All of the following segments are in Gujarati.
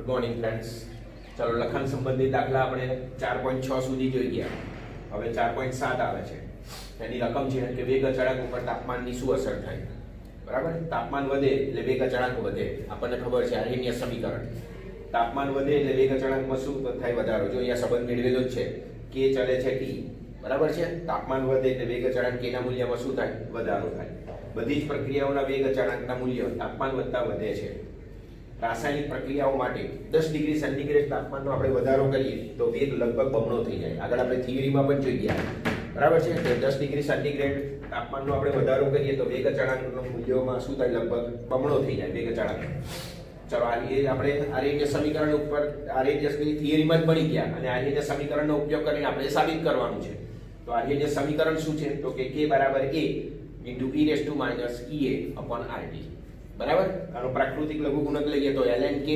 Morning friends. ચાલો લખાણ સંબંધિત દાખલા આપણે 4.6 સુધી જોઈ ગયા. હવે 4.7 આવે છે. એની રકમ છે કે વેગ અચળાંક ઉપર તાપમાનની શું અસર થાય. બરાબર, તાપમાન વધે એટલે વેગ અચળાંક વધે, આપણને ખબર છે આર્હેનિયસ સમીકરણ. તાપમાન વધે એટલે વેગ અચળાંકમાં શું થાય? વધારો. જો અહીંયા સંબંધ મેળવેલો જ છે, કે ચલે છે t. બરાબર છે, તાપમાન વધે એટલે વેગ અચળાંક k ના મૂલ્યમાં શું થાય? વધારો થાય. બધી જ પ્રક્રિયાઓના વેગ અચળાંકના મૂલ્યો તાપમાન વધતા વધે છે. રાસાયણિક પ્રક્રિયાઓ માટે 10 ડિગ્રી સેન્ટીગ્રેડ તાપમાનનો આપણે વધારો કરીએ તો વેગ લગભગ બમણો થઈ જાય. આગળ આપણે થિયરીમાં પણ જોઈ ગયા. બરાબર છે, કે 10 ડિગ્રી સેન્ટીગ્રેડ તાપમાનનો આપણે વધારો કરીએ તો વેગ અચળાંકના મૂલ્યોમાં શું થાય? લગભગ બમણો થઈ જાય વેગ અચળાંક. ચલો આપણે આર્હેનિયસ સમીકરણ ઉપર આર્હેનિયસની થિયરીમાં જ ભણી ગયા અને આર્હેનિયસ સમીકરણનો ઉપયોગ કરીને આપણે સાબિત કરવાનું છે. તો આર્હેનિયસ સમીકરણ શું છે? તો કે k બરાબર a into e raise to minus ea upon RT. બરાબર, આનો પ્રાકૃતિક લઘુગુણક લઈએ તો ln k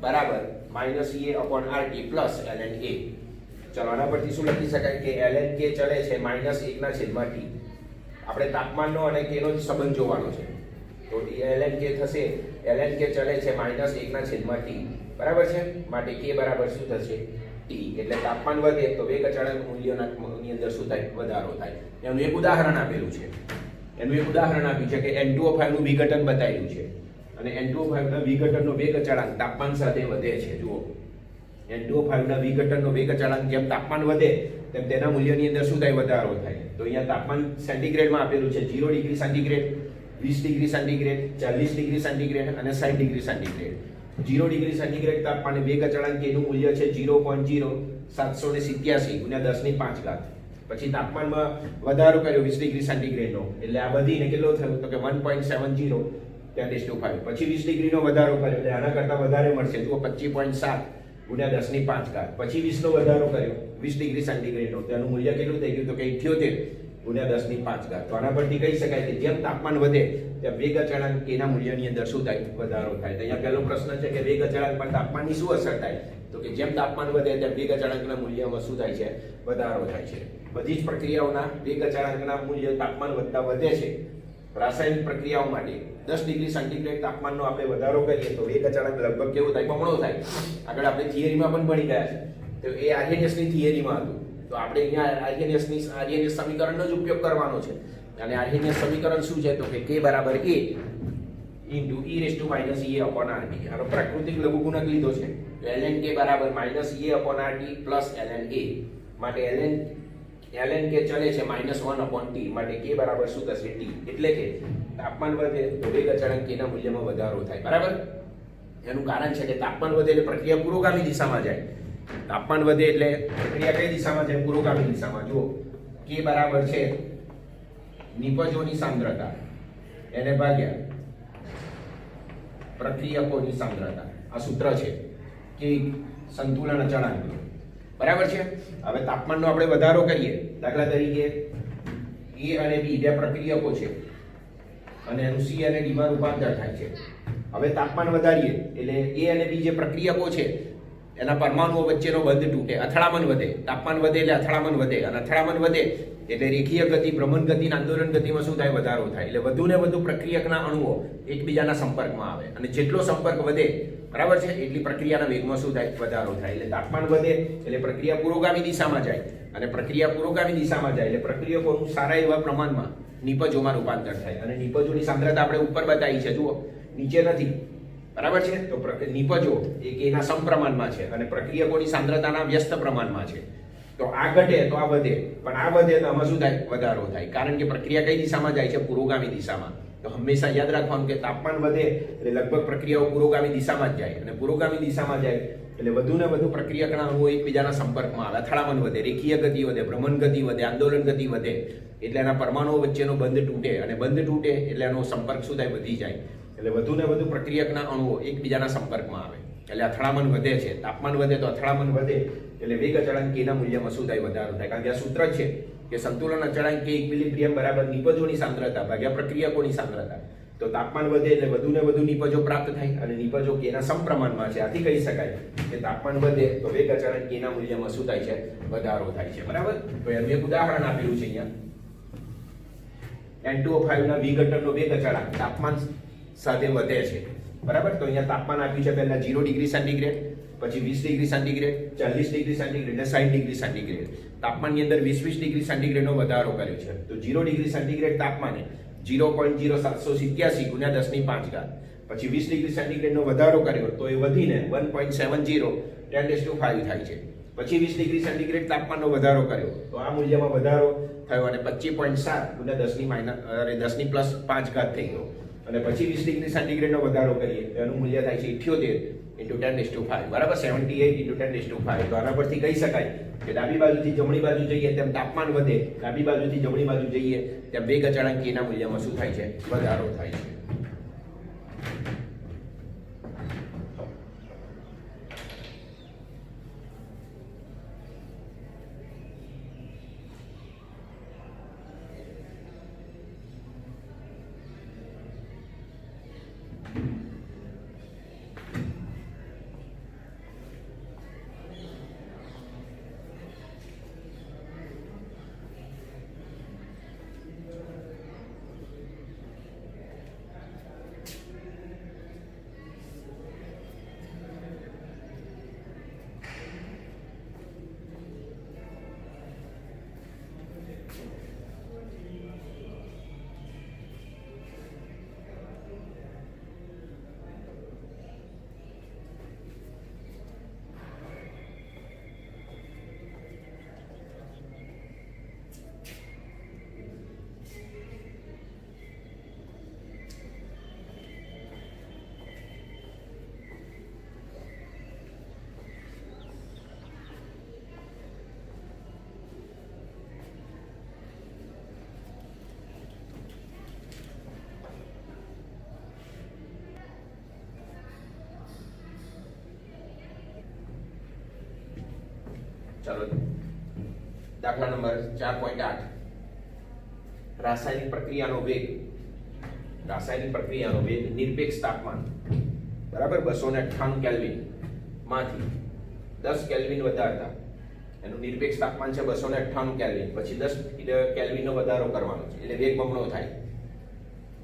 બરાબર minus ea upon RT plus ln a. ચલો આના પરથી શું લખી શકાય કે ln k ચલે છે માઇનસ 1/t. આપણે તાપમાનનો અને k નો સંબંધ જોવાનો છે. તો ln k થશે, ln k ચલે છે માઇનસ 1/t. બરાબર છે, માટે k બરાબર શું થશે? t. એટલે તાપમાન વધે તો વેગ અચળાંક મૂલ્યની અંદર શું થાય? વધારો થાય. એનું એક ઉદાહરણ આપેલું છે. એનું એક ઉદાહરણ આપ્યું છે કે N2O5 નું વિઘટન બતાવ્યું છે અને N2O5 ના વિઘટનનો વેગ અચળાંક તાપમાન સાથે વધે છે. જુઓ, N2O5 ના વિઘટનનો વેગ અચળાંક જેમ તાપમાન વધે તેમ તેના મૂલ્યની અંદર શું થાય? વધારો થાય. તો અહીંયા તાપમાન સેન્ટીગ્રેડમાં આપેલું છે 0 degree centigrade, 20 degree centigrade, 40 degree centigrade અને 60 ડિગ્રી સેન્ટીગ્રેડ. 0 ડિગ્રી સેન્ટીગ્રેડ તાપમાને વેગ અચળાંક નું મૂલ્ય છે 0.0787 ગુણ્યા 10⁵. પછી તાપમાનમાં વધારો કર્યો 20 ડિગ્રી સેન્ટીગ્રેડનો એટલે આ વધીને કેટલો થયો? તો કે 1.70 10⁵. પછી 20 ડિગ્રીનો વધારો કર્યો એટલે આના કરતાં વધારે મળશે. જુઓ, 25.7 ગુણ્યા 10⁵. પછી 20 નો વધારો કર્યો 20 ડિગ્રી સેન્ટીગ્રેડનો, તેનું મૂલ્ય કેટલું થઈ ગયું? તો કે 78 ગુણ્યા 10⁵. તો આના પરથી કહી શકાય કે જેમ તાપમાન વધે તેમ વેગ અચળાંક k ના મૂલ્યની અંદર શું થાય? વધારો થાય. તો અહીંયા પહેલો પ્રશ્ન છે કે વેગ અચળાંક પર તાપમાનની શું અસર થાય? તો કે જેમ તાપમાન વધે તેમ વેગ અચળાંકના મૂલ્યમાં શું થાય છે? વધારો થાય છે. બધી જ પ્રક્રિયાઓના વેગ અચળાંકના મૂલ્ય તાપમાન વધતા વધે છે. રાસાયણિક પ્રક્રિયાઓ માટે 10 ડિગ્રી સેન્ટીગ્રેડ તાપમાનનો આપણે વધારો કરીએ તો વેગ અચળાંક લગભગ કેવું થાય? બમણો થાય. આગળ આપણે થિયરીમાં પણ ભણી ગયા છે. તો એ આર્હેનિયસની થિયરીમાં હતું. તો આપણે અહીંયા આર્હેનિયસ સમીકરણનો જ ઉપયોગ કરવાનો છે. અને આર્હેનિયસ સમીકરણ શું છે? તો કે k બરાબર a into e raise to minus ea upon RT. આનો પ્રાકૃતિક લઘુગુણક લીધો છે. તો ln k બરાબર minus ea upon RT plus ln a. માટે ln k ચલે છે -1/t. માટે k બરાબર શું થશે? t. એટલે કે તાપમાન વધે તો વેગ અચળાંક k ના મૂલ્યમાં વધારો થાય. બરાબર, એનું કારણ છે કે તાપમાન વધે એટલે પ્રક્રિયા પુરોગામી દિશામાં જાય. તાપમાન વધે એટલે પ્રક્રિયા કઈ દિશામાં જાય? પુરોગામી દિશામાં. જુઓ, k બરાબર છે નિપજોની સાંદ્રતા એને ભાગ્યા પ્રક્રિયકોની સાંદ્રતા. આ સૂત્ર છે કે સંતુલન અચળાંક. બરાબર છે. હવે તાપમાનનો આપણે વધારો કરીએ, દાખલા તરીકે A અને B બે પ્રક્રિયકો છે અને એનું C અને D માં રૂપાંતર થાય છે. હવે તાપમાન વધારીએ એટલે A અને B જે પ્રક્રિયકો છે એના પરમાણુઓ વચ્ચેનો બંધ તૂટે, અથડામણ વધે. તાપમાન વધે એટલે અથડામણ વધે અને અથડામણ વધે એટલે રેખીય ગતિ, ભ્રમણ ગતિ અને આંદોલન ગતિમાં શું થાય? વધારો થાય. એટલે વધુ ને વધુ પ્રક્રિયકના અણુઓ એકબીજાના સંપર્કમાં આવે અને જેટલો સંપર્ક વધે, બરાબર છે, એટલી પ્રક્રિયાના વેગમાં શું થાય? વધારો થાય. એટલે તાપમાન વધે એટલે પ્રક્રિયા પુરોગામી દિશામાં જાય અને પ્રક્રિયા પુરોગામી દિશામાં જાય એટલે પ્રક્રિયકોનું સારા એવા પ્રમાણમાં નિપજોમાં રૂપાંતર થાય. અને નિપજોની સાંદ્રતા આપણે ઉપર બતાવી છે, જુઓ, નીચે નથી. બરાબર છે. તો નિપજો એ એના સમપ્રમાણમાં છે અને પ્રક્રિયકોની સાંદ્રતાના વ્યસ્ત પ્રમાણમાં છે. તો આ ઘટે તો આ વધે, પણ આ વધે તો આમાં શું થાય? વધારો થાય. કારણ કે પ્રક્રિયા કઈ દિશામાં જાય છે? પુરોગામી દિશામાં. તો હંમેશા યાદ રાખવાનું કે તાપમાન વધે એટલે લગભગ પ્રક્રિયાઓ પુરોગામી દિશામાં જ જાય અને પુરોગામી દિશામાં જાય એટલે વધુ ને વધુ પ્રક્રિયકના અણુઓ એકબીજાના સંપર્કમાં આવે, અથડામણ વધે, રેખીય ગતિ વધે, ભ્રમણ ગતિ વધે, આંદોલન ગતિ વધે. એટલે એના પરમાણુઓ વચ્ચેનો બંધ તૂટે અને બંધ તૂટે એટલે એનો સંપર્ક શું થાય? વધી જાય. એટલે વધુ ને વધુ પ્રક્રિયકના અણુઓ એકબીજાના સંપર્કમાં આવે એટલે અથડામણ વધે છે. તાપમાન વધે તો અથડામણ વધે એટલે વેગ અચળાંક k ના મૂલ્યમાં શું થાય? વધારો થાય. કારણ કે આ સૂત્ર છે કે સંતુલન અચળાંક k ઇક્વિલિબ્રિયમ બરાબર નિપજોની સાંદ્રતા ભાગ્યા પ્રક્રિયકોની સાંદ્રતા. તો તાપમાન વધે એટલે વધુ ને વધુ નિપજો પ્રાપ્ત થાય અને નિપજો k ના સમપ્રમાણમાં છે. આથી કહી શકાય કે તાપમાન વધે તો વેગ અચળાંક k ના મૂલ્યમાં શું થાય છે? વધારો થાય છે. બરાબર, તો એનું એક ઉદાહરણ આપેલું છે અહીંયા. N2O5 ના વિઘટનનો વેગ અચળાંક તાપમાન સાથે વધે છે. બરાબર, તો અહીંયા તાપમાન આપ્યું છે પહેલા 0 ડિગ્રી સેન્ટીગ્રેડ, પછી 20 ડિગ્રી સેન્ટીગ્રેડ, 40 ડિગ્રી સેન્ટીગ્રેડ અને 60 ડિગ્રી સેન્ટીગ્રેડ. તાપમાનની અંદર 20 ડિગ્રી સેન્ટીગ્રેડનો વધારો કર્યો છે. તો 0 ડિગ્રી સેન્ટીગ્રેડ તાપમાને 0.0787 ગુણ્યા 10 ની 5 ઘાત. પછી 20 ડિગ્રી સેન્ટીગ્રેડનો વધારો કર્યો તો એ વધીને 1.70 10⁵ થાય છે. પછી 20 ડિગ્રી સેન્ટીગ્રેડ તાપમાનનો વધારો કર્યો તો આ મૂલ્યમાં વધારો થયો અને 25.7 ગુણ્યા 10 ની પ્લસ 5 ઘાત થઈ ગયો. અને પછી 20 ડિગ્રી સેન્ટીગ્રેડનો વધારો કરીએ તો એનું મૂલ્ય થાય છે 78 × 10⁵. બરાબર, 78 × 10⁵. તો આના પરથી કહી શકાય કે ડાબી બાજુથી જમણી બાજુ જઈએ તેમ તાપમાન વધે, ડાબી બાજુથી જમણી બાજુ જઈએ તેમ વેગ અચળાંક k ના મૂલ્યમાં શું થાય છે? વધારો થાય છે. ચાલો દાખલા નંબર 4.8. રાસાયણિક પ્રક્રિયાનો વેગ નિરપેક્ષ તાપમાન બરાબર 298 કેલ્વિન માંથી 10 કેલ્વિન વધારતા એનું નિરપેક્ષ તાપમાન છે 298 કેલ્વિન, પછી 10 કેલ્વિનનો વધારો કરવાનો છે એટલે વેગ બમણો થાય.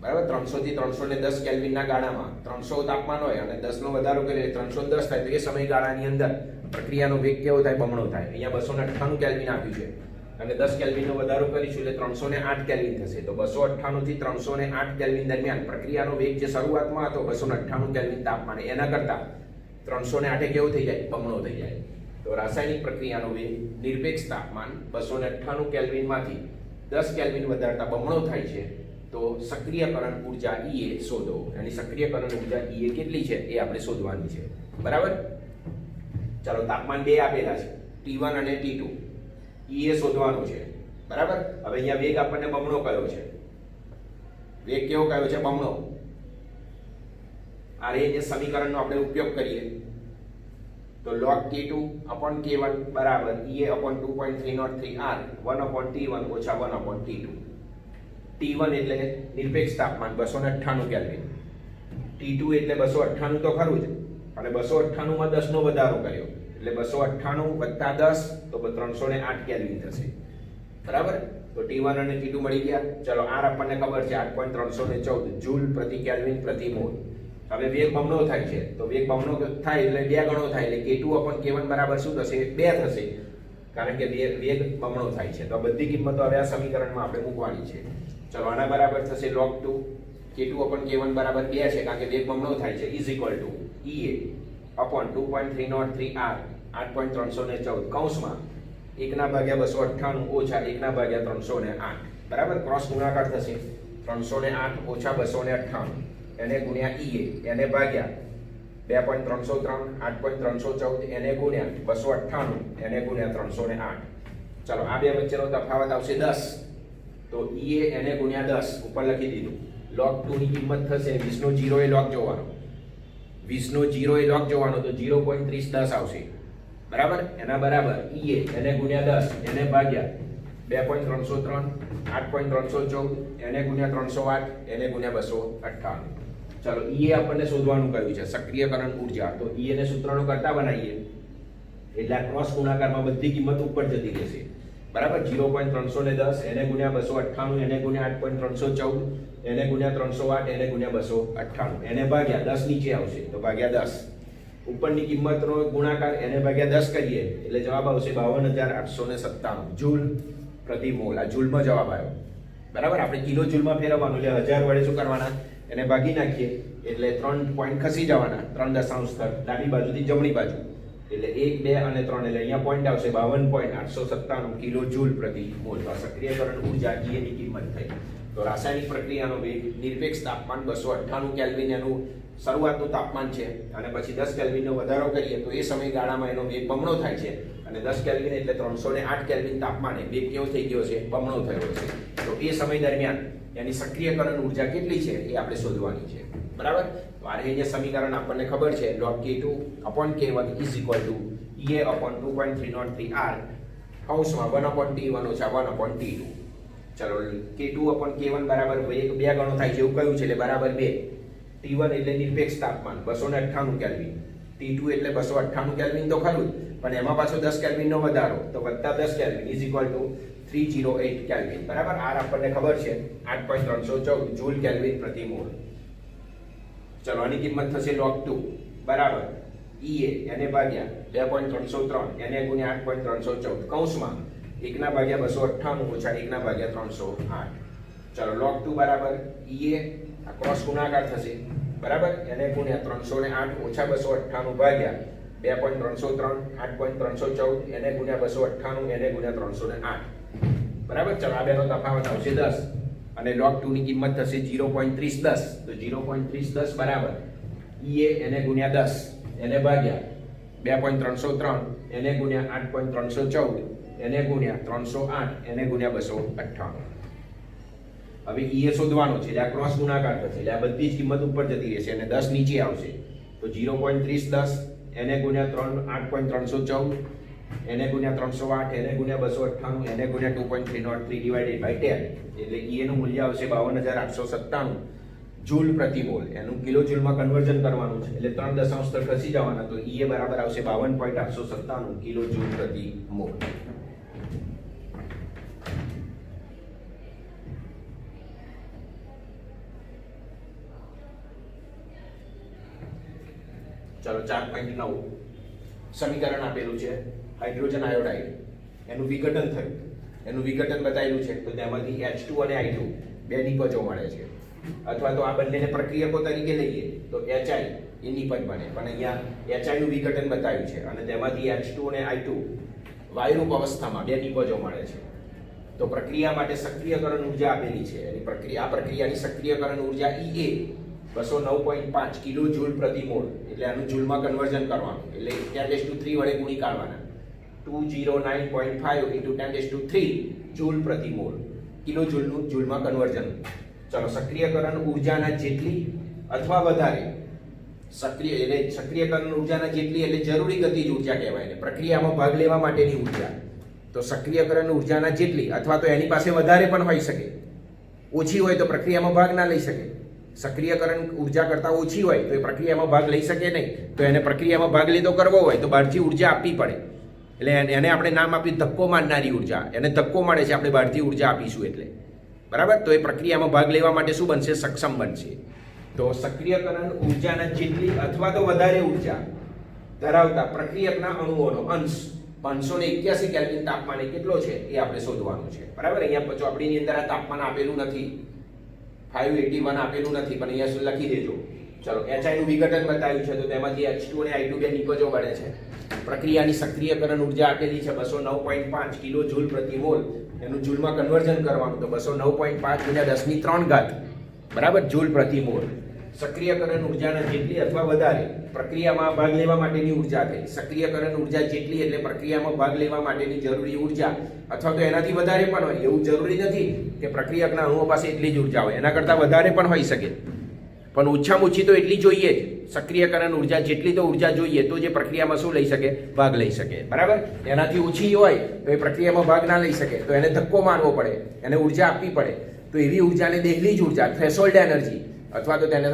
બરાબર, 300 થી 310 કેલ્વિનના ગાળામાં 300 તાપમાન હોય અને 10 નો વધારો કરીએ 310 થાય. તો એ સમયગાળાની અંદર પ્રક્રિયાનો વેગ કેવો થાય? બમણો થાય. અહીંયા 298 કેલ્વિન આપ્યું છે અને 10 કેલ્વિનનો વધારો કરીશું એટલે 308 કેલ્વિન થશે. તો 298 થી 308 કેલ્વિન દરમિયાન પ્રક્રિયાનો વેગ જે શરૂઆતમાં હતો 298 કેલ્વિન તાપમાને એના કરતા 308 કેવો થઈ જાય? બમણો થઈ જાય. તો રાસાયણિક પ્રક્રિયાનો વેગ નિરપેક્ષ તાપમાન 298 કેલ્વિનમાંથી 10 કેલ્વિન વધારતા બમણો થાય છે. તો સક્રિયકરણ ઊર્જા E શોધો. એની સક્રિયકરણ ઊર્જા E કેટલી છે એ આપણે શોધવાની છે. બરાબર, ચાલો તાપમાન 2 આપેલા છે, T1 અને T2. E શોધવાનું છે. બરાબર, હવે અહીંયા વેગ આપણને બમણો કયો છે? વેગ કેવો કયો છે? બમણો. આ જે સમીકરણનો આપણે ઉપયોગ કરીએ તો log T2 upon K1 બરાબર EA/2.303R 1/T1 ઓછા 1/T2. T1 એટલે નિરપેક્ષ તાપમાન 298 કેલ્વિન, T2 એટલે 298 તો ખરું જ, અને 298 માં 10 નો વધારો કર્યો એટલે 298 વત્તા 10 તો 308 કેલ્વિન થશે. બરાબર, તો T1 અને T2 મળી ગયા. ચલો R આપણને ખબર છે 8.314 જૂલ પ્રતિ કેલ્વિન પ્રતિ મોલ. હવે વેગ બમણો થાય છે તો વેગ બમણો થાય એટલે 2 ગણો થાય એટલે K2/K1 બરાબર શું થશે? 2 થશે, કારણ કે વેગ બમણો થાય છે. તો આ બધી કિંમતો હવે આ સમીકરણમાં આપણે મૂકવાની છે. ચલો આના બરાબર થશે log 2 K2/K1 બરાબર 2 છે કારણ કે વેગ બમણો થાય છે ઇઝ ઇક્વલ ટુ EA/2.303R 8.314 કૌંસમાં 1/298 ઓછા 1/308. બરાબર, ક્રોસ ગુણાકાર થશે 308 ઓછા 298 એને ગુણ્યા EA એને ભાગ્યા 2.303 8.314 એને ગુણ્યા 298 એને ગુણ્યા 308. ચલો આ બે વચ્ચેનો તફાવત આવશે 10. તો EA એને ગુણ્યા 10 ઉપર લખી દીધું. log 2 ની કિંમત થશે 20 નો 0 એ log જોવાનો, 20 નો 0 એ log જોવાનો તો 0.3010 આવશે. બરાબર, એના બરાબર EA એને ગુણ્યા 10 એને ભાગ્યા 2.303 8.314 એને ગુણ્યા 308 એને ગુણ્યા 298. ચાલો EA આપણને શોધવાનું કહ્યું છે સક્રિયકરણ ઊર્જા. તો EA ને સૂત્રનો કરતા બનાવીએ એટલે ક્રોસ ગુણાકારમાં બધી કિંમત ઉપર જતી રહેશે. બરાબર, 0.310 એને ગુણ્યા 298 એને ગુણ્યા 8.314 એને ગુણ્યા 308 એને ગુણ્યા 298 એને ભાગ્યા 10 નીચે આવશે તો ભાગ્યા 10 ઉપરની કિંમતનો ગુણાકાર એને ભાગ્યા 10 કરીએ એટલે જવાબ આવશે 52,897 જૂલ પ્રતિ મોલ. આ જૂલમાં જવાબ આવ્યો. બરાબર, આપણે કિલો જૂલમાં ફેરવવાનું એટલે 1000 વડે શું કરવાના, એને ભાગી નાખીએ એટલે 3 પોઈન્ટ ખસી જવાના, 3 દશાંશ સ્થળ ડાબી બાજુથી જમણી બાજુ એટલે 1, 2 અને 3 એટલે અહીંયા પોઈન્ટ આવશે 52,897 કિલો જૂલ પ્રતિ મોલ. આ સક્રિયકરણ ઉર્જા E ની કિંમત થઈ. તો રાસાયણિક પ્રક્રિયાનો વેગ નિરપેક્ષ તાપમાન 298 કેલ્વિન એનું શરૂઆતનું તાપમાન છે, અને પછી 10 કેલ્વિનનો વધારો કરીએ તો એ સમયગાળામાં એનો વેગ બમણો થાય છે, અને 10 કેલ્વિન એટલે 308 કેલ્વિન તાપમાને વેગ કેવો થઈ ગયો છે, બમણો થયો છે. તો એ સમય દરમિયાન એની સક્રિયકરણ ઉર્જા કેટલી છે એ આપણે શોધવાની છે. બરાબર, તો આ અહીંયા સમીકરણ આપણને ખબર છે, log K2/K1 is equal to EA/2.303R કૌંસમાં 1/T1 ઓછા 1/T2. ચલો, K2/K1 બરાબર 2 ગણો થાય છે એવું કહ્યું છે એટલે બરાબર 2. T1 એટલે નિરપેક્ષ તાપમાન 298 કેલ્વિન, T2 એટલે 298 કેલ્વિન તો ખરું, પણ એમાં પાછો 10 કેલ્વિનનો વધારો તો વત્તા 10 kelvin is equal to 308 kelvin. બરાબર, R આપણને ખબર છે 8.314 જૂલ કેલ્વિન પ્રતિ મોલ. ચલો, આની કિંમત થશે log 2 બરાબર EA એને ભાગ્યા 2.303 એને ગુણ્યા 8.314 કૌંસમાં 1/298 ઓછા 1/308. ચલો, log 2 બરાબર EA આ ક્રોસ ગુણાકાર થશે બરાબર, એને ગુણ્યા 308 ઓછા 298 ભાગ્યા 2.303 8.314 એને ગુણ્યા 298 એને ગુણ્યા 308. બરાબર, ચલો આ બેનો તફાવત આવશે 10 અને log 2 ની કિંમત થશે 0.3010. તો 0.3010 બરાબર EA એને ગુણ્યા 10 એને ભાગ્યા 2.303 એને ગુણ્યા 8.314 એને ગુણ્યા 308 એને ગુણ્યા 298. હવે EA શોધવાનો છે એટલે આ ક્રોસ ગુણાકાર થશે એટલે આ બધી જ કિંમત ઉપર જતી રહેશે અને 10 નીચે આવશે. તો 0.3010 એને ગુણ્યા 8.314 એને ગુણ્યા 308 એને ગુણ્યા 298 એને ગુણ્યા 2.303 ડિવાઇડેડ બાય 10 એટલે EA નું મૂલ્ય આવશે 52,897 જૂલ પ્રતિ મોલ. એનું કિલો જૂલમાં કન્વર્ઝન કરવાનું છે એટલે 3 દશાંશ સ્થળ ખસી જવાના, તો EA બરાબર આવશે 52.897 કિલો જૂલ પ્રતિ મોલ. ચલો, 4.9 સમીકરણ આપેલું છે, હાઇડ્રોજન આયોડાઇડ એનું વિઘટન થયું, એનું વિઘટન બતાવેલું છે. તો તેમાંથી H2 અને I2 બે નિપજો મળે છે, અથવા તો આ બંનેને પ્રક્રિયકો તરીકે લઈએ તો HI એ નિપજ બને, પણ અહીંયા HI નું વિઘટન બતાવ્યું છે અને તેમાંથી H2 અને I2 વાયુરૂપ અવસ્થામાં બે નિપજો મળે છે. તો પ્રક્રિયા માટે સક્રિયકરણ ઉર્જા આપેલી છે, એની આ પ્રક્રિયાની સક્રિયકરણ ઉર્જા EA 209.5 કિલો જૂલ પ્રતિ મોલ, એટલે આનું જૂલમાં કન્વર્ઝન કરવાનું એટલે 10⁻³ વડે ગુણી કાઢવાના. 209.5 into 10⁻³ જૂલ પ્રતિ મોલ, કિલો જૂલનું જૂલમાં કન્વર્ઝન. ચલો, સક્રિયકરણ ઉર્જાના જેટલી અથવા વધારે સક્રિયકરણ ઉર્જાના જેટલી એટલે જરૂરી ગતિજ ઉર્જા કહેવાય ને, પ્રક્રિયામાં ભાગ લેવા માટેની ઉર્જા. તો સક્રિયકરણ ઉર્જાના જેટલી અથવા તો એની પાસે વધારે પણ હોઈ શકે, ઓછી હોય તો પ્રક્રિયામાં ભાગ ના લઈ શકે. સક્રિયકરણ ઉર્જા કરતા ઓછી હોય તો એ પ્રક્રિયામાં ભાગ લઈ શકે નહીં, તો એને પ્રક્રિયામાં ભાગ લીધો કરવો હોય તો બહારથી ઉર્જા આપવી પડે. એટલે એને આપણે નામ આપ્યું ધક્કો મારનારી ઉર્જા. એને ધક્કો મળે છે, આપણે બહારથી ઉર્જા આપીશું એટલે. બરાબર, તો એ પ્રક્રિયામાં ભાગ લેવા માટે શું બનશે, સક્ષમ બનશે. તો સક્રિયકરણ ઉર્જાના જેટલી અથવા તો વધારે ઉર્જા ધરાવતા પ્રક્રિયકના અણુઓનો અંશ 581 કેલ્વિન તાપમાને કેટલો છે એ આપણે શોધવાનું છે. બરાબર, અહીંયા ચોપડીની અંદર આ તાપમાન આપેલું નથી, 581 આપેલું નથી, પણ અહીંયા શું લખી દેજો. ચલો, HI નું વિઘટન બતાવ્યું છે તો તેમાંથી H2 અને I2 બે નિપજો બને છે. પ્રક્રિયાની સક્રિયકરણ ઉર્જા આપેલી છે 209.5 કિલો જૂલ પ્રતિ મોલ, એનું જૂલમાં કન્વર્ઝન કરવાનું તો 209.5 ગુણ્યા 10⁻³ બરાબર જૂલ પ્રતિ મોલ. સક્રિયકરણ ઉર્જાના જેટલી અથવા વધારે પ્રક્રિયામાં ભાગ લેવા માટેની ઉર્જા થઈ. સક્રિયકરણ ઉર્જા જેટલી એટલે પ્રક્રિયામાં ભાગ લેવા માટેની જરૂરી ઉર્જા, અથવા તો એનાથી વધારે પણ હોય. એવું જરૂરી નથી કે પ્રક્રિયકના અણુઓ પાસે એટલી જ ઉર્જા હોય, એના કરતાં વધારે પણ હોઈ શકે, પણ ઓછામાં ઓછી તો એટલી જોઈએ જ. સક્રિયકરણ ઉર્જા જેટલી તો ઉર્જા જોઈએ તો જે પ્રક્રિયામાં શું લઈ શકે, ભાગ લઈ શકે. બરાબર, એનાથી ઓછી હોય તો એ પ્રક્રિયામાં ભાગ ના લઈ શકે, તો એને ધક્કો મારવો પડે, એને ઉર્જા આપવી પડે. તો એવી ઉર્જાને દેહલી જ ઉર્જા, થ્રેશોલ્ડ એનર્જી અથવા તો તેને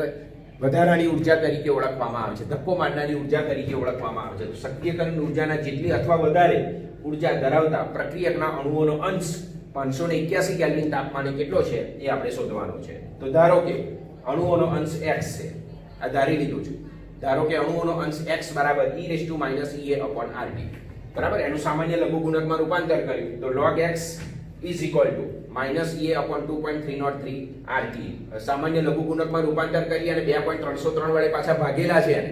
વધારાની ઉર્જા તરીકે ઓળખવામાં આવે છે, ધક્કો મારનારી ઉર્જા તરીકે ઓળખવામાં આવે છે. તો સક્રિયકરણ ઉર્જાના જેટલી અથવા વધારે ઉર્જા ધરાવતા પ્રક્રિયકના અણુઓનો અંશ 581 કેલ્વિન તાપમાને કેટલો છે એ આપણે શોધવાનો છે. તો ધારો કે અણુઓનો અંશ x છે, આ ધારી લીધું છે. ધારો કે અણુઓનો અંશ x બરાબર e raise to minus ea upon rt, બરાબર. એનું સામાન્ય લઘુગુણકમાં રૂપાંતર કર્યું તો log x is equal to minus ea upon 2.303 rt. સામાન્ય લઘુગુણકમાં રૂપાંતર કરી અને 2.303 વડે પાછા ભાગેલા છે એને,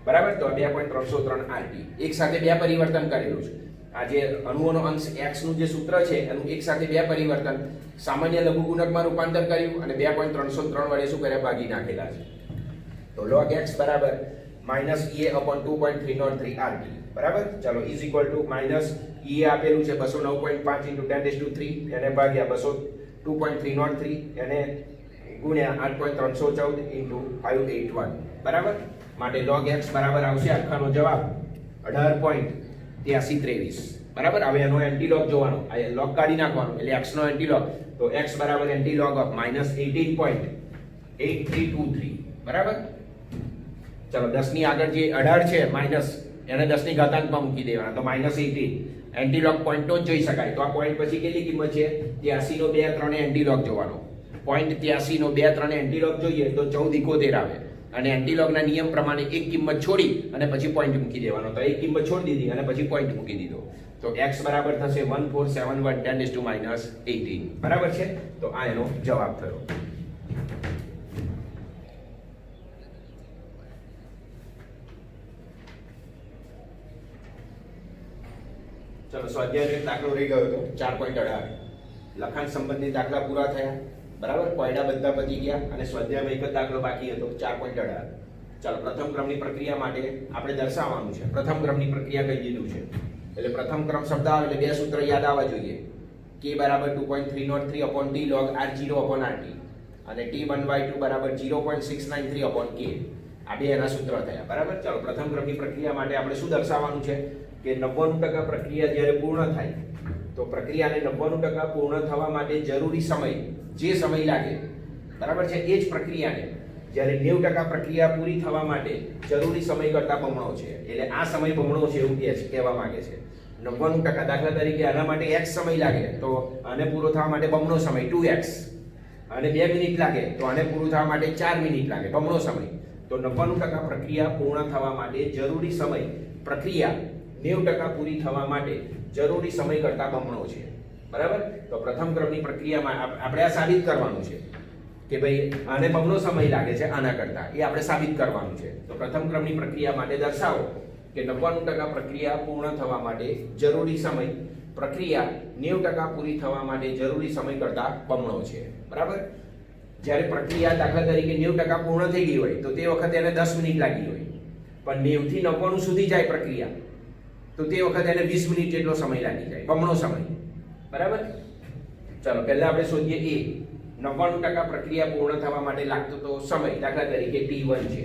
બરાબર. તો 2.303 rt એક સાથે બે પરિવર્તન કરેલું છે. આ જે અણુઓનો અંશ x નું જે સૂત્ર છે એનું એક સાથે બે પરિવર્તન સામાન્ય લઘુગુણકમાં રૂપાંતર કર્યું અને 2.303 વડે શું કર્યા, ભાગી નાખેલા છે. તો log x બરાબર માઈનસ ea અપોન 2.303 rt, બરાબર. ચાલો is equal to minus ea આપેલું છે 209.5 ઇન્ટુ 10⁻³ એને ભાગ્યા 202.303 એને ગુણ્યા 8.314 ઇન્ટુ 581, બરાબર. માટે log x બરાબર આવશે આખાનો જવાબ 18.8323, બરાબર. હવે એનો એન્ટીલોગ જોવાનો, આ લોગ કાઢી નાખવાનો એટલે x નો એન્ટીલોગ, તો x બરાબર એન્ટીલોગ ઓફ -18.8323, બરાબર. ચલો 10 ની આગળ જે 18 છે માઈનસ એને 10 ની ઘાતાંકમાં મૂકી દેવાના, તો -18 એન્ટીલોગ પોઈન્ટ નો જ જોઈ શકાય. તો આ પોઈન્ટ પછી કેટલી કિંમત છે, 83 નો 2 3 એન્ટીલોગ જોવાનો. પોઈન્ટ 83 નો 2 3 એન્ટીલોગ જોઈએ તો 1471 આવે અને એન્ટીલોગના નિયમ પ્રમાણે એક કિંમત છોડી અને પછી પોઈન્ટ મૂકી દેવાનો. તો એક કિંમત છોડી દીધી અને પછી પોઈન્ટ મૂકી દીધો, તો x બરાબર થશે 1471 10⁻18, બરાબર છે. તો આ એનો જવાબ થયો. ચલો સ્વાધ્યાયનો એક દાખલો રહી ગયો હતો 4.18. લખાણ સંબંધિત દાખલા પૂરા થયા, બરાબર. કોયડા બધા પતી ગયા અને સ્વાધ્યાયમાં એક જ દાખલો બાકી હતો 4.18. ચાલો પ્રથમ ક્રમની પ્રક્રિયા માટે આપણે દર્શાવવાનું છે. પ્રથમ ક્રમની પ્રક્રિયા કહી દીધું છે એટલે પ્રથમ ક્રમ શબ્દ આવે એટલે બે સૂત્ર યાદ આવવા જોઈએ. k બરાબર 2.303 upon t log r0 upon rt અને t1/2 બરાબર 0.693 અપોન k. આ બે એના સૂત્ર થયા, બરાબર. ચાલો પ્રથમ ક્રમની પ્રક્રિયા માટે આપણે શું દર્શાવવાનું છે કે 90% પ્રક્રિયા જ્યારે પૂર્ણ થાય તો પ્રક્રિયાને 90% પૂર્ણ થવા માટે જરૂરી સમય, જે સમય લાગે, બરાબર છે, એ જ પ્રક્રિયાને જ્યારે 90% પ્રક્રિયા પૂરી થવા માટે જરૂરી સમય કરતા બમણો છે. એટલે આ સમય બમણો છે એવું કહેવા માંગે છે. 90%, દાખલા તરીકે આના માટે x સમય લાગે તો આને પૂરો થવા માટે બમણો સમય 2x, અને 2 મિનિટ લાગે તો આને પૂરું થવા માટે 4 મિનિટ લાગે, બમણો સમય. તો 90% પ્રક્રિયા પૂર્ણ થવા માટે જરૂરી સમય, પ્રક્રિયા 90% પૂરી થવા માટે જરૂરી સમય કરતા બમણો છે, બરાબર. તો પ્રથમ ક્રમની પ્રક્રિયામાં આપણે આ સાબિત કરવાનું છે કે ભાઈ આને બમણો સમય લાગે છે આના કરતા, એ આપણે સાબિત કરવાનું છે. તો પ્રથમ ક્રમની પ્રક્રિયા માટે દર્શાવો કે 90% પ્રક્રિયા પૂર્ણ થવા માટે જરૂરી સમય, પ્રક્રિયા 90% પૂરી થવા માટે જરૂરી સમય કરતા બમણો છે, બરાબર. જ્યારે પ્રક્રિયા દાખલા તરીકે 90% પૂર્ણ થઈ ગઈ હોય તો તે વખતે એને 10 મિનિટ લાગી હોય, પણ 90 થી 99 સુધી જાય પ્રક્રિયા તો તે વખતે એને 20 મિનિટ જેટલો સમય લાગી જાય, બમણો સમય, બરાબર. ચાલો પહેલા આપણે શોધીએ એ 99% પ્રક્રિયા પૂર્ણ થવા માટે લાગતો તો સમય, દાખલા તરીકે t1 છે.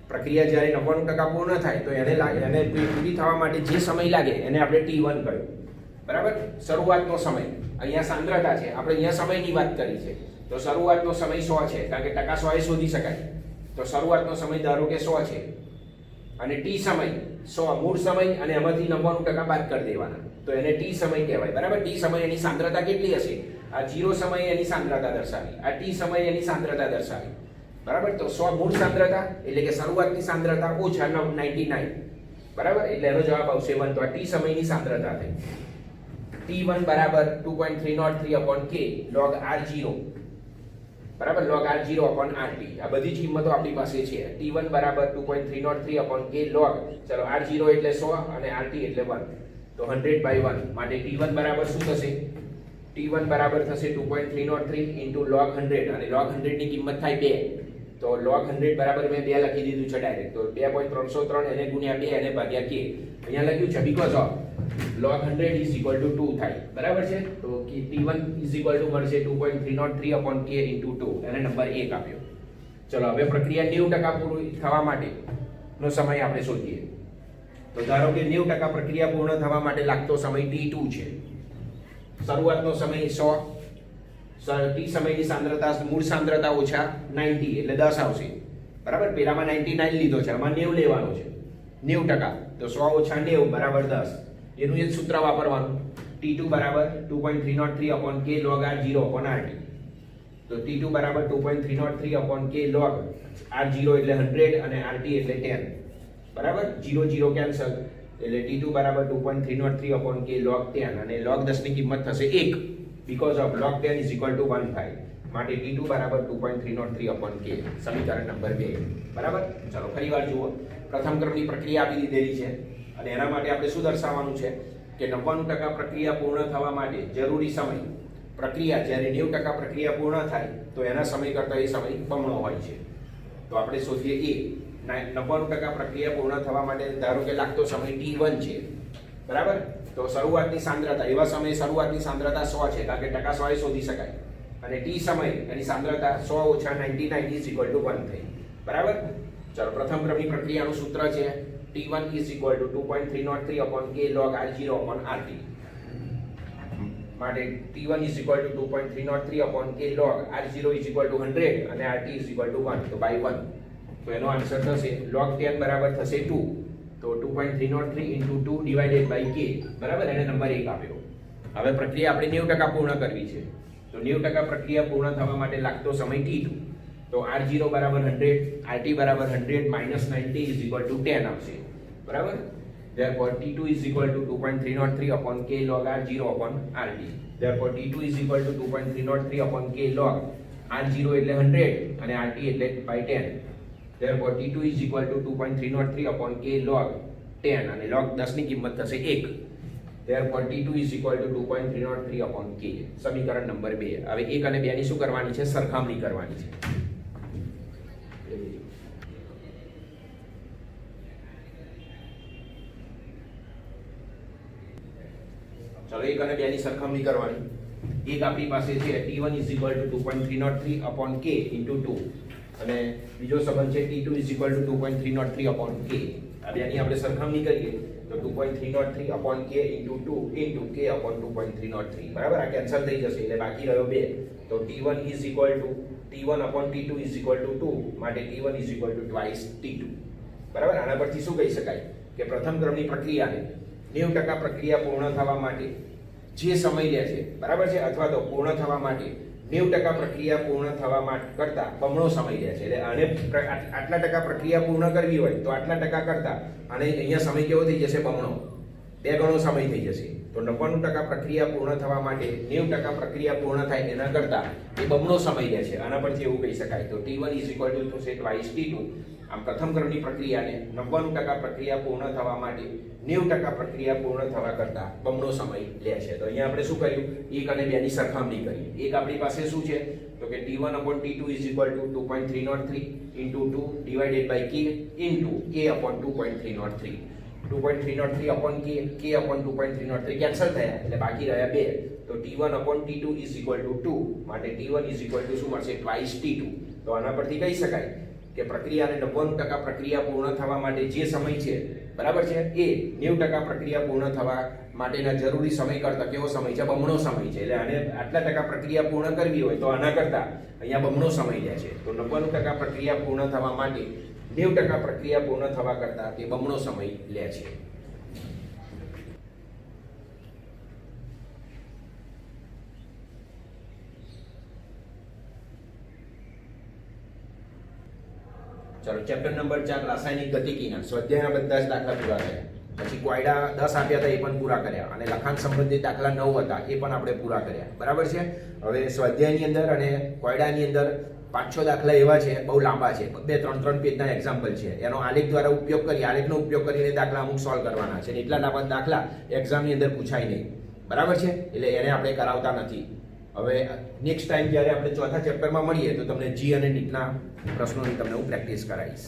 પ્રક્રિયા જ્યારે 99% પૂર્ણ થાય તો એને પૂરી થવા માટે જે સમય લાગે એને આપણે t1 કહ્યું, બરાબર. શરૂઆતનો સમય, અહીંયા સાંદ્રતા છે, આપણે અહીંયા સમયની વાત કરી છે, તો શરૂઆતનો સમય 100 છે, કારણ કે ટકા 100 એ શોધી શકાય. તો શરૂઆતનો સમય ધારો કે 100 છે અને t સમય 100 મૂળ સમય અને એમાંથી 99% બાદ કરી દેવાના, તો એને t સમય કહેવાય, બરાબર. t સમય એની સાંદ્રતા કેટલી હશે, આ 0 સમય એની સાંદ્રતા દર્શાવી, આ t સમય એની સાંદ્રતા દર્શાવી, બરાબર. તો 100 મૂળ સાંદ્રતા એટલે કે શરૂઆતની સાંદ્રતા ઓછા 99, બરાબર. એટલે એનો જવાબ આવશે 1. તો આ t સમયની સાંદ્રતા થઈ. t1 બરાબર 2.303 અપોન k log r0, બરાબર, log r0 અપોન rt. આ બધી જ કિંમતો આપણી પાસે છે. t1 બરાબર 2.303 અપોન k log, ચલો r0 એટલે 100 અને rt એટલે 1, તો 100/1. માટે t1 બરાબર શું થશે, t1 બરાબર થશે 2.303 into log 100, અને log 100 ની કિંમત થાય 2, તો log 100 બરાબર મેં 2 લખી દીધું છે ડાયરેક્ટ. તો 2.303 એને ગુણ્યા 2 એને ભાગ્યા k. અહીંયા લખ્યું છે because of log 100 is equal to 2 થાય, બરાબર છે. તો t1 is equal to મળશે 2.303 upon k into 2, એને નંબર 1 આપ્યો. ચલો હવે પ્રક્રિયા 90% પૂરી થવા માટે નો સમય આપણે શોધીએ. તો ધારો કે 90% પ્રક્રિયા પૂર્ણ થવા માટે લાગતો સમય t2 છે. શરૂઆતનો સમય 100, t સમયની સાંદ્રતા મૂળ સાંદ્રતા ઓછા 90 એટલે 10 આવશે, બરાબર. પેલામાં 99 લીધો છે, આમાં 90 લેવાનો છે, 90%. તો 100 ઓછા 90 બરાબર 10. એનું એક સૂત્ર વાપરવાનું, t2 બરાબર 2.303 upon k log r0 upon rt. તો T2 બરાબર 2.303 upon k log R0 એટલે 100 અને RT એટલે 10 બરાબર 0 0 કેન્સલ એટલે T2 બરાબર 2.303 upon k log 10 અને log 10 ની કિંમત થશે 1 because of log 10 is equal to 1 થાય માટે T2 બરાબર 2.303 upon k સમીકરણ નંબર 2 બરાબર ચાલો ફરીવાર જુઓ પ્રથમ ક્રમની પ્રક્રિયા આપી દીધેલી છે અને એના માટે આપણે શું દર્શાવવાનું છે કે 99% પ્રક્રિયા પૂર્ણ થવા માટે જરૂરી સમય પ્રક્રિયા જ્યારે 90% પ્રક્રિયા પૂર્ણ થાય તો એના સમય કરતાં એ સમય બમણો હોય છે તો આપણે શોધીએ એ 99% પ્રક્રિયા પૂર્ણ થવા માટે ધારો કે લાગતો સમય t1 છે બરાબર તો શરૂઆતની સાંદ્રતા એવા સમયે શરૂઆતની સાંદ્રતા 100 છે કારણ કે ટકા 100 એ શોધી શકાય અને t સમય એની સાંદ્રતા 100 ઓછા 99 ઇઝ ઇક્વલ ટુ 1 થઈ બરાબર ચાલો પ્રથમ ક્રમની પ્રક્રિયાનું સૂત્ર છે t1 is equal to 2.303 upon k log r0 upon rt માટે t1 is equal to 2.303 upon k log r0 is equal to 100 અને rt ઇઝ ઇક્વલ ટુ 1 તો બાય 1 તો એનો આન્સર થશે log 10 બરાબર થશે 2 તો 2.303 into 2 divided by k બરાબર એને નંબર 1 આપ્યો હવે પ્રક્રિયા આપણે 90% પૂર્ણ કરવી છે તો 90% પ્રક્રિયા પૂર્ણ થવા માટે લાગતો સમય t2 તો r0 બરાબર 100 rt બરાબર 100 minus 90 is equal to 10 આવશે બરાબર therefore t2 is equal to 2.303 upon k log r0 upon rt therefore t2 is equal to 2.303 upon k log r0 એટલે 100 અને rt એટલે by 10 therefore t2 is equal to 2.303 upon k log 10 અને log 10 ની કિંમત થશે 1 therefore t2 is equal to 2.303 upon k સમીકરણ નંબર 2 હવે 1 અને 2 ની શું કરવાની છે સરખામણી કરવાની છે ચલો 1 અને 2 ની સરખામણી કરવાની એક આપણી પાસે છે t1 is equal to 2.303 upon k into 2 અને બીજો સંબંધ છે t2 is equal to 2.303 upon k આ બેની આપણે સરખામણી કરીએ તો 2.303 upon k into 2 into k upon 2.303 બરાબર આ કેન્સલ થઈ જશે એટલે બાકી રહ્યો 2 તો t1 is equal to t1 upon t2 is equal to 2 માટે t1 is equal to twice t2 બરાબર આના પરથી શું કહી શકાય કે પ્રથમ ક્રમની પ્રક્રિયાને 90% પ્રક્રિયા પૂર્ણ થવા માટે જે સમય લે છે બરાબર છે અથવા તો પૂર્ણ થવા માટે 90% પ્રક્રિયા પૂર્ણ થવા માટે કરતા બમણો સમય લે છે એટલે આને આટલા ટકા પ્રક્રિયા પૂર્ણ કરવી હોય તો આટલા ટકા કરતા અને અહીંયા સમય કેવો થઈ જશે બમણો 2 ગણો સમય થઈ જશે તો 99% પ્રક્રિયા પૂર્ણ થવા માટે 90% પ્રક્રિયા પૂર્ણ થાય એના કરતા એ બમણો સમય લે છે આના પરથી એવું કહી શકાય તો t1 is equal to say twice t2 આમ પ્રથમ ક્રમની પ્રક્રિયાને 99% પ્રક્રિયા પૂર્ણ થવા માટે 90% પ્રક્રિયા પૂર્ણ થવા કરતા બમણો સમય લે છે તો અહીંયા આપણે શું કર્યું 1 અને 2 ની સરખામણી કરી એક આપણી પાસે શું છે તો કે t1 upon t2 is equal to 2.303 into 2 divided by k into k upon 2.303 2.303 upon k upon 2.303 cancel થયા એટલે બાકી રહ્યા 2 તો t1 upon t2 is equal to 2 માટે t1 is equal to શું મળશે twice t2 તો આના પરથી કહી શકાય કે પ્રક્રિયાને 99% પ્રક્રિયા પૂર્ણ થવા માટે જે સમય છે બરાબર છે એ 90% પ્રક્રિયા પૂર્ણ થવા માટેના જરૂરી સમય કરતા કેવો સમય છે બમણો સમય છે એટલે આને આટલા ટકા પ્રક્રિયા પૂર્ણ કરવી હોય તો આના કરતા અહીંયા બમણો સમય લે છે તો 99% પ્રક્રિયા પૂર્ણ થવા માટે 90% પ્રક્રિયા પૂર્ણ થવા કરતા તે બમણો સમય લે છે ચલો ચેપ્ટર નંબર 4 રાસાયણિક ગતિકીના સ્વાધ્યાયના બધા જ દાખલા પૂરા કર્યા પછી કોયડા 10 આપ્યા હતા એ પણ પૂરા કર્યા અને લખાણ સંબંધિત દાખલા 9 હતા એ પણ આપણે પૂરા કર્યા બરાબર છે હવે સ્વાધ્યાયની અંદર અને કોયડાની અંદર 5-6 દાખલા એવા છે બહુ લાંબા છે 2-3 પેજના એક્ઝામ્પલ છે એનો આલેખ દ્વારા ઉપયોગ કરી આલેખનો ઉપયોગ કરીને દાખલા અમુક સોલ્વ કરવાના છે એટલા લાંબા દાખલા એક્ઝામની અંદર પૂછાય નહીં બરાબર છે એટલે એને આપણે કરાવતા નથી હવે નેક્સ્ટ ટાઈમ જ્યારે આપણે ચોથા ચેપ્ટરમાં મળીએ તો તમને જી અને નીટના પ્રશ્નોની તમને હું પ્રેક્ટિસ કરાવીશ